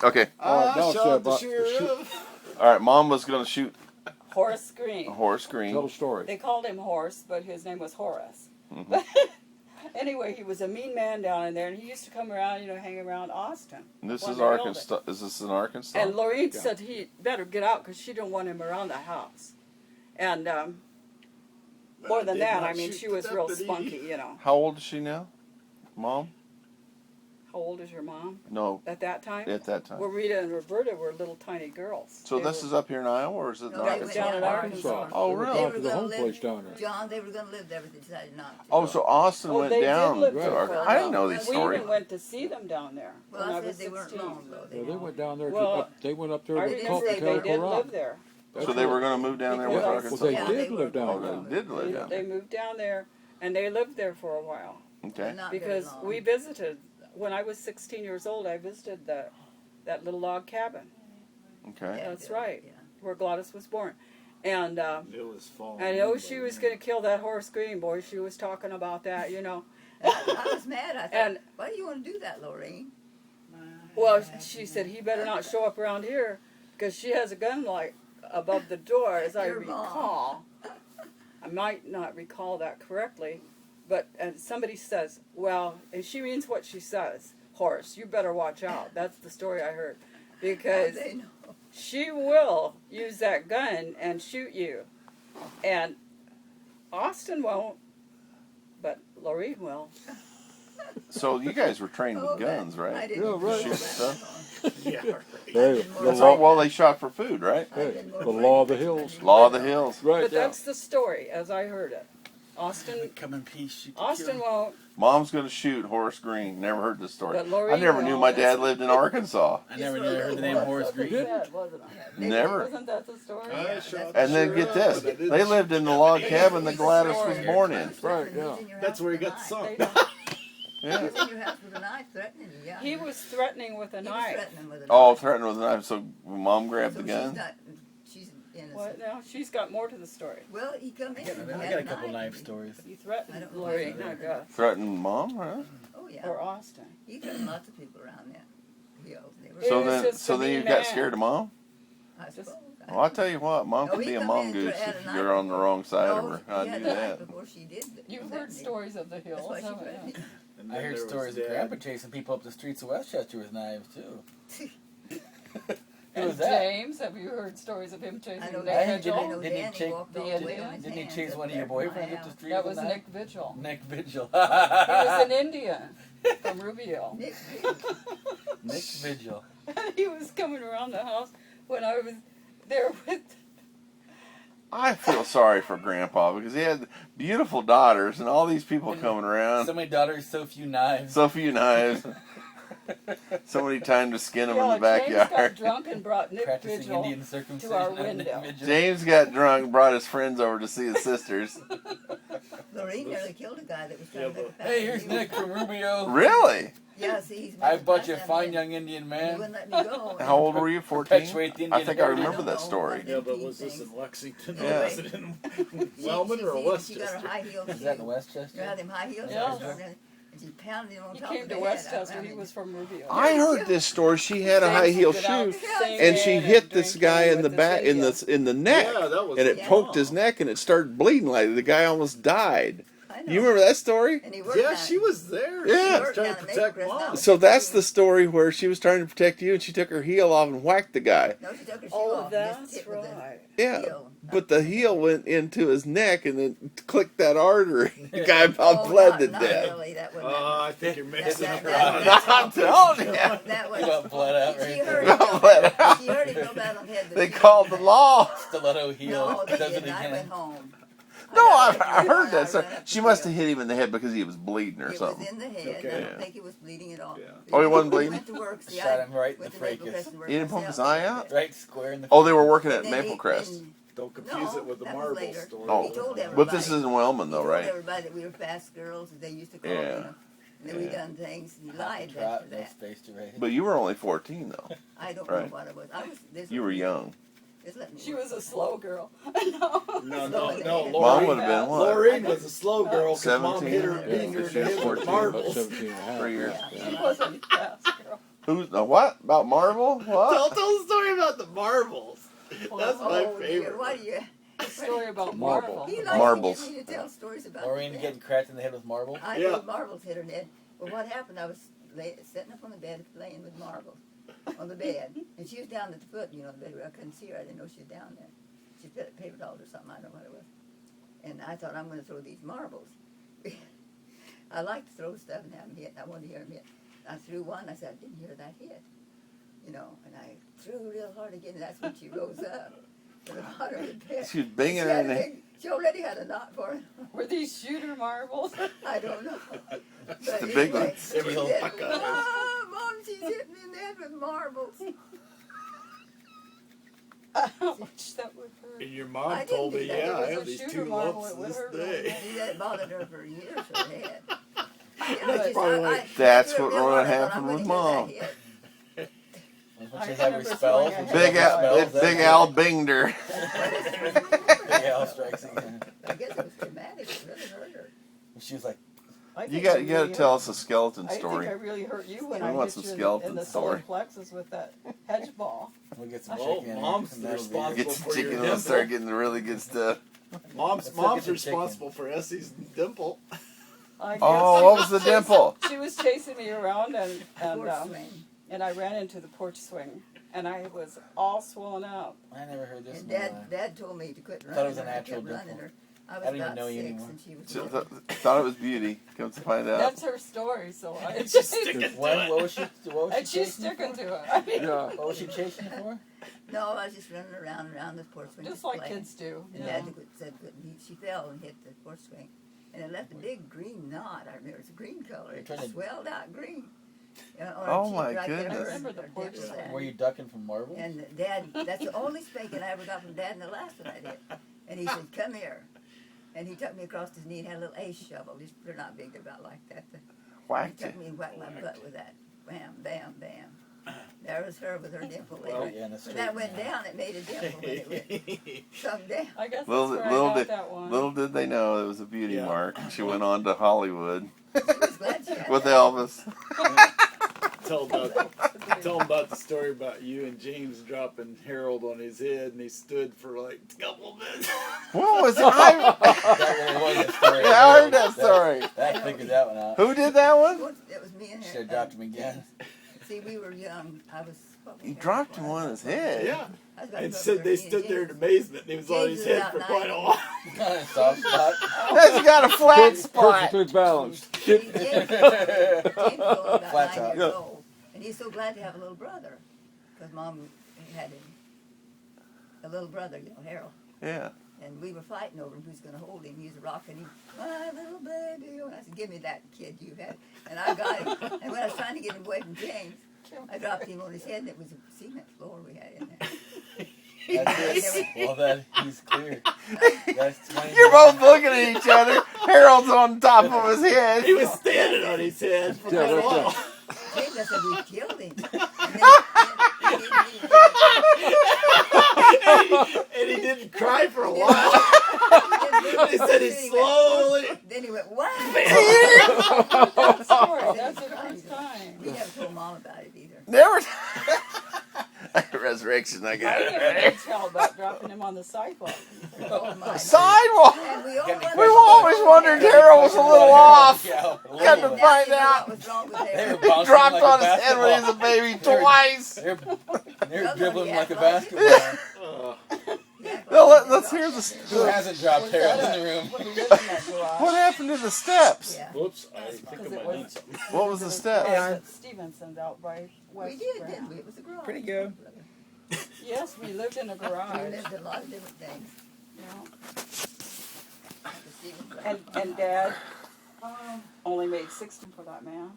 Okay. All right, now shot Seb, the sheriff. All right. Mom was going to shoot Horace Green. Horace Green. tell the story. They called him Horse, but his name was Horace. Mhm. But anyway, he was a mean man down in there, and he used to come around, hang around Austin. This when is they built Arkansas. Is this in Arkansas? And Lorraine Yeah. said he better get out because she didn't want him around the house. And more than Did that, not I mean, shoot she was the real deputy. spunky, How old is she now? Mom? How old is your mom No, at that time? at that time. Well, Rita and Roberta were little tiny girls. So this is up here in Iowa, or is it in No, That was Arkansas? down in Arkansas. Arkansas. Oh, They were really? going to the home place down there. John, they were going to live there, but they decided not to. Oh, so Austin Oh, went they did down live to there for a Arkansas. I didn't know while. these We stories. even went to see them down there Well, when I I said was they weren't 16. long, though. Yeah, they went down there. Well, They went up there I to remember they Calico did Rock. live there. So they were going to move down there with Because- Arkansas? Well, they Yeah, did they live were- down Oh, there. they did live down They there. moved down there, and they lived there for a while. Okay. Not very Because long. we visited, when I was 16 years old, I visited that little log cabin. Okay. Yeah, That's yeah, right. yeah. Where Gladys was born. And It was falling. I know she was going to kill that Horace Green boy. She was talking about that, I was mad. I thought, And- why do you want to do that, Lorraine? Well, she said he better not show up around here because she has a gun like above the door, as I Your mom. recall. I might not recall that correctly, but somebody says, well, and she means what she says. Horace, you better watch out. That's the story I heard. Because They know. she will use that gun and shoot you. And Austin won't, but Lorraine will. So you guys were trained Oh, with guns, I right? didn't Yeah, right. Shoot know stuff. Yeah, right. Hey, That's the That's law, all. Well, they shot for food, right? hey, the law of the hills. Law of the hills. Right, But yeah. that's the story as I heard it. Austin Come in peace. You can Austin kill. won't, Mom's going to shoot Horace Green. Never heard this story. but Lorraine I never knew will. my dad lived in Arkansas. I never knew I heard the name Horace That's what Green. they said, wasn't it? Never. Wasn't that the story? I shot And then get this. They lived in the log cabin that Gladys was born in. Right, yeah. That's where he got sunk. They- He Yeah. was in your house with a knife threatening you, yeah. He was threatening with a He was knife. threatening with a knife. Oh, threatened with a knife. So Mom grabbed So the gun. She's innocent. What now? She's got more to the story. Well, he come in. and I had got a couple knife. knife stories. He I threatened don't know. Lorraine, I guess, Threatened Mom, right? Oh, yeah. or Austin. He threatened lots of people around there. They were, So He was then, just so a then you mean got man. scared of Mom. I suppose. Well, I tell you what, Mom No, can he be a come mom in goose to add a if knife you're on the wrong side of her. No, I he had do a knife that. before she did. You've that heard thing. stories of the That's hills, why she haven't threatened you? me. And I then heard there was stories of Dad. Grandpa chasing people up the streets of Westchester with knives too. Who And was that? James, have you heard stories of him chasing I know Nick Dan. Didn't- Vigil? I know didn't he Dan, take- walked all the the way on his Didn't he hands chase up one of your there from my boyfriends up the house. street? That with was a knife? Nick Vigil. Nick Vigil. He was an Indian from Rubio. Nick Vigil. Nick Vigil. He was coming around the house when I was there with. I feel sorry for Grandpa because he had beautiful daughters and all these people coming around. So many daughters, so few knives. So few knives. So many times to skin them in the James got backyard. drunk and brought Nick Practicing Vigil Indian circumcision. to our on Nick window. Vigil. James got drunk, brought his friends over to see his sisters. Lorraine nearly killed a guy that was trying to make a Hey, here's pass at Nick you. from Rubio. Really? Yeah, see, he's I making bought you a pass at fine me. young Indian He man. wouldn't let me go. How old were you? 14? Perpetuate the I Indian think I heritage. remember that know. story. Yeah, but was this in Lexington Yeah. or was it in Wellman or She got her Westchester? high heel Is that in shoes. Westchester? You had them high heels Yeah. on, and she pounded him on He top came of to the Westchester. head. He was from Rubio. I heard this story. She had a high heel James would get shoe, out singing and she hit this drinking guy in with the this back, in Indian. the neck, Yeah, that was and it Yeah. poked his neck, and it started bleeding. Like the guy almost died. I know. You remember that story? And he worked Yeah, down- she was there. Yeah. She was worked trying down to at protect Maple Crest. Mom. So that's the story where she was trying to protect you, and she took her heel off and whacked the guy. No, she took her shoe Oh, off and just that's hit with the right. Yeah, heel. but the heel went into his neck and then clicked that artery. The guy Oh, about bled not- to not death. really, that wasn't I think you're mixing that- it that- up. I'm telling you. that was, He got blood out she right heard there. him go Bled bad- out. she heard him go bad on the head. but They she- called the law. Stiletto heel. No, they Does it didn't. I went again. home. No, I got heard that. So ran up she the must hill. have hit him in the head because he was bleeding or It something. was in the head. Okay. I Yeah. don't think he was bleeding at all. Yeah. Oh, he wasn't We bleeding? went to work. See, Shot I him right in went the to Maple fracas. Crest and worked He didn't poke his myself. eye out? Right square in the Oh, they were working And at then Maple he- Crest. then- Don't confuse No, it with the that was marble later. story. Oh, He told but this is everybody. in Wellman, He though, told right? everybody that we were fast girls, as they used to call Yeah. me. And then we Yeah. done things. He lied Trot, after no that. space to raise. But you were only 14, though. I don't Right. know what I was. I was. This You were young. Just let me She work. was a slow girl. No, no, no. Mom Laureen, would have been what? Laureen was a slow girl because Mom 17? hit her Yeah, beating her in she the was head with 14, About marbles. 17 and a half. 3 years. She wasn't a fast girl. Who's the what? About Marvel? What? Tell the story about the marbles. That's my Oh, dear, favorite. why do you? A story about Marble. Marvel. He likes Marbles. to get me to tell stories about Maureen them. getting cracked in the head with marbles. I Yeah. know marbles hit her head. Well, what happened? I was sitting up on the bed playing with marbles on the bed, and she was down at the foot, you know, the bed where I couldn't see her. I didn't know she was down there. She put paper dolls or something. I don't know what it was. And I thought, I'm going to throw these marbles. I like to throw stuff and have them hit. I wanted to hear them hit. I threw one. I said, I didn't hear that hit. You know, and I threw real hard again, and that's when she rose up to the bottom of the bed. She was banging her in the She already had a knot for it. Were these shooter marbles? I don't know. But the big one. She Every said, fuck on it. Mom, she's hitting me in the head with marbles. How much that would hurt. And your I mom didn't told do me, that. yeah, It I was have a these shooter 2 marble. lumps It to would this hurt day. See, that bothered her for years, her head. That's probably why- That's what Rona happened with Mom. That's I when she's having remember spells. throwing when a she's Big having Al, spells, Big that's Al it. binged her. Big Al strikes again. I guess it was traumatic. It really hurt her. And she was like, I You think got I you got really to tell hurt- us a skeleton I think story. I really hurt you when We I want hit some you in skeleton the story. solar plexus with that hedge ball. we'll get some Well, chicken. in Mom's and that'll be responsible. it. Get some For your chicken and start dimple. getting the really good stuff. Mom's Let's look at the responsible for Essie's dimple. I guess Oh, she what was the chasing- dimple? She was chasing me around Porch swing. and I ran into the porch swing and I was all swollen up. I never heard this And in my life. Dad told me to quit running. Thought it was a her. I natural kept running dimple. her. I was I don't even about know you 6 anymore. and she was She little. thought it was beauty. Come to find out. That's her story, so I It's just sticking to When, it. what was she and she's chasing it sticking for? to it. I mean, Yeah. What was she chasing it for? No, I was just running around the porch swing. just like playing. kids do. And Yeah. Dad said she fell and hit the porch swing. And it left a big green knot. I remember it was a green color. It Trying to- swelled out green. On her Oh, cheek my right there goodness. where I remember the her porch dip was swing. at. Were you ducking from marbles? And Dad, that's the only spanking I ever got from Dad and the last one I did. And he said, come here. And he took me across his knee and had a little ace shovel. They're not big, they're about like that. He Whacked you. took me and whacked my butt with that. Bam, bam, bam. There was her with her dimple. Well, When yeah, and a that went straight down, it made a dimple. When it went sunk down. I guess Little, that's where little I got did, that one. little did they know it was a beauty Yeah. mark. She went on to Hollywood She was glad she had with that. Elvis. Tell him about the story about you and James dropping Harold on his head, and he stood for like a couple minutes. What was I? That really was a story. Yeah, I heard that story. That figured that one out. Who did that one? It was me and Should her. have dropped him again. See, we were young. I was. what He was dropped I? him on his head. Yeah, I was about and to said they 13, stood there in James- amazement. And he was on James his was head out for 9. quite a while. Soft spot. That's got a flat spot. Perfectly balanced. James was about Flat 9 top. years old, and he's so glad to have a little brother, because Mom had him. A little brother, you know, Harold. Yeah. And we were fighting over him, who's going to hold him. He's a rock, and he, my little baby. And I said, give me that kid you had. And I got him. And when I was trying to get him away from James, I dropped him on his head, and it was a cement floor we had in there. That's it. Well, then he's clear. That's 20. You're both looking at each other. Harold's on top of his head. He was standing on his head for Yeah, quite a that's while. James, I said, we killed him. And he didn't cry for a while. They said he slowly. Then he went, wow. That story, that's the first time. We never told Mom about it either. Never. Resurrection, I I got never it. did tell about dropping him on the sidewalk. Oh, my. Sidewalk. And we all wondered- We've always wondered Harold was a little off. Yeah, a Got little to bit. find Now out. what was wrong with They were Harold. bouncing Dropped like on a his head when he was a basketball. baby twice. They're dribbling like a act like- basketball. Yeah, No, let's hear the. Who hasn't dropped Harold in the room? When we lived in that garage. What happened to the steps? Yeah. Whoops, I think Because I it might was- need something. What was the steps? At Stevenson's out by West We did, Grand. didn't we? It was a garage. Pretty good. Yes, we lived in a We garage. lived a lot of different things. Yeah. And Dad only made 16 for that man.